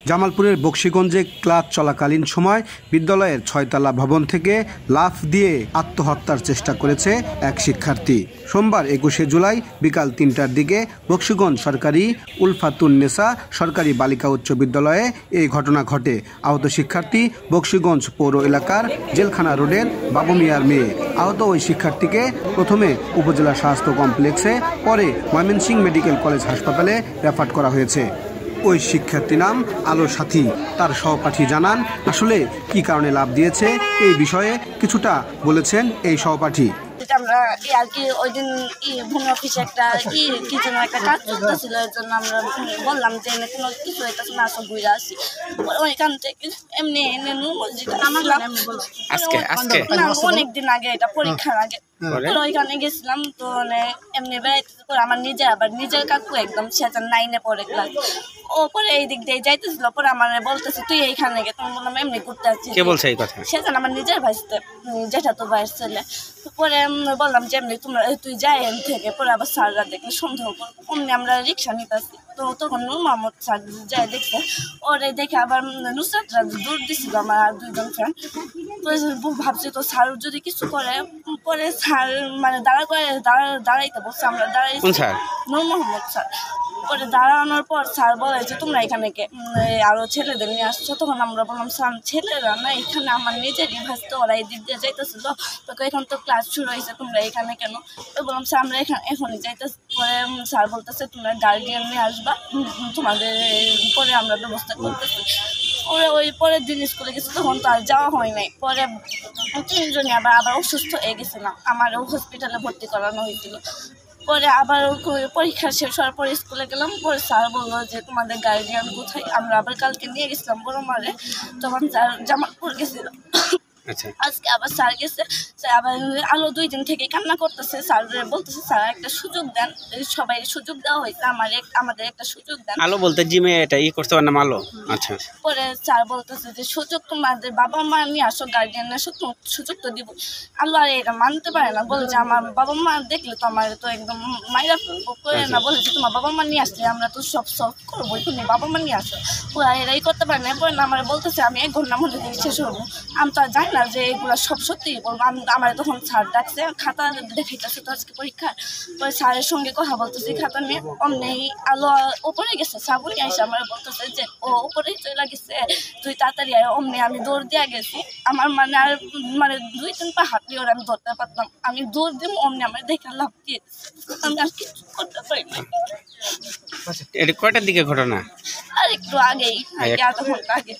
জামালপুরের বকশীগঞ্জে ক্লাস চলাকালীন সময় বিদ্যালয়ের 6তলা ভবন থেকে লাফ দিয়ে আত্মহত্যার চেষ্টা করেছে এক শিক্ষার্থী। সোমবার 21শে জুলাই বিকাল 3টার দিকে বকশীগঞ্জ সরকারি উলফাতুন্নেসা সরকারি বালিকা উচ্চ বিদ্যালয়ে এই ঘটনা ঘটে। আহত শিক্ষার্থী বকশীগঞ্জ পৌর এলাকার জেলখানা রোডের বাবু মিয়ার মেয়ে। আহত ওই শিক্ষার্থীকে প্রথমে উপজেলা স্বাস্থ্য কমপ্লেক্সে, পরে ময়মনসিংহ মেডিকেল কলেজ হাসপাতালে রেফার করা হয়েছে। ওই শিক্ষার্থী নাম আলো সাথী। তার সহপাঠী জানান আসলে কি কারণে লাফ দিয়েছে এই বিষয়ে কিছুটা বলেছেন এই সহপাঠী। আমরা আর কি ওই দিন ভূমি অফিসে একটা কি যেন একটা কাজ চলতেছিল, এর জন্য আমরা বললাম যে কোনো কিছু হইতেছে না, আসো ঘুরে আসি। ওইখান থেকে এমনি অনেকদিন আগে, এটা পরীক্ষার আগে ওইখানে গেছিলাম। তো এমনি বেড়াইতে করে আমার নিজের কাকু একদম সেটা 9-এ পড়ে ক্লাস, ও পরে এই দিক দিয়ে যাইতেছিল। পরে আমার বলতেছে তুই এইখানে গে, তখন বললাম এমনি ঘুরতে আসছি। কে বলছে এই কথা? সেটা আমার নিজের ভাইতে, যেটা তো ভাইয়ের ছেলে। পরে বললাম যে এমনি তুই যাই এম থেকে। পরে আবার স্যাররা দেখলে সন্দেহ করো, অমনি আমরা রিক্সা নিতে আসছি। তো তখন নূর মোহাম্মদ স্যার যাই দেখছে, ওরে দেখে আবার নুসরাতরা দূর দিছিল আমার আর 2জন ফ্রেন্ড। তো ভাবছি তো স্যার যদি কিছু করে, পরে স্যার দাঁড়াইতে বলছে। আমরা দাঁড়াইছি, নূর মোহাম্মদ স্যার। পরে দাঁড়ানোর পর স্যার বলে যে তোমরা এখানে আরো ছেলেদের নিয়ে আসছো। তখন আমরা বললাম স্যার ছেলেরা না, এখানে আমার নিজেরই ভাসতে, ওরা এই দিক দিয়ে যাইতেছিল, তোকে এখন তো ক্লাস শুরু হয়েছে, তোমরা এখানে কেন? বললাম স্যার আমরা এখনই যাইতেছি। পরে স্যার বলতেছে তোমরা গার্ডিয়ান নিয়ে আসবা, তোমাদের পরে আমরা ব্যবস্থা করতেছি। পরে ওই পরের দিন স্কুলে গেছি, তখন তো আর যাওয়া হয় নাই। পরে 3জনই আবার অসুস্থ হয়ে গেছিলাম, আমারও হসপিটালে ভর্তি করানো হয়েছিল। পরে আবার পরীক্ষা শেষ হওয়ার পরে স্কুলে গেলাম। পরে স্যার বললো যে তোমাদের গার্ডিয়ান কোথায়? আমরা আবার কালকে নিয়ে গেছিলাম বড় মারে, তখন স্যার জামালপুর গেছিল। আজকে আবার স্যার গেছে, আবার আলো 2 দিন থেকে কান্না করতেছে। স্যার বলতেছে স্যার একটা সুযোগ দেন, সবাই সুযোগ দেওয়া হয়েছে, আমাদের একটা সুযোগ দেন। আলো বলতে জিমে এটা করতে পারে না আলো। আচ্ছা। পরে স্যার বলতেছে যে সুযোগ তোমাদের বাবা মা নিয়ে আসো, গার্ডিয়ান আসো, সুযোগ তো দিব। আলো আর এটা মানতে পারে না, বলে যে আমার বাবা মা দেখলে তো আমার তো একদম মাইরা ফেলবো। করে না, বলে যে তোমার বাবা মা নিয়ে আসলে আমরা তো সব করবো, তুমি বাবা মা নিয়ে আসো। ওরা এরাই করতে পারে না। পরে না আমার বলতেছে আমি 1 ঘন্টার মধ্যে শেষ হবো। আমি তো আর জানি না যে এগুলো সব সত্যি বলবো। আমার তখন স্যার ডাকছে, খাতা দেখাইতেছে তো আজকে পরীক্ষার। পরে স্যারের সঙ্গে কথা বলতেছি খাতা নিয়ে, অমনি আলো ওপরে গেছে। শ্রাবণী এসে আমার বলতেছে যে ও উপরে চলে গেছে, তুই তাড়াতাড়ি আয়। অমনি আমি দৌড় দিয়ে গেছি। আমার আর 2-3 পা হাঁটলি ওরা আমি ধরতে পারতাম। আমি দৌড় দিব, অমনি আমার দেখে লাভ দিয়ে আমি আর কিছু করতে পারি না। এটা কয়টার দিকে ঘটনা? আর একটু আগেই, আধা ঘন্টা আগে।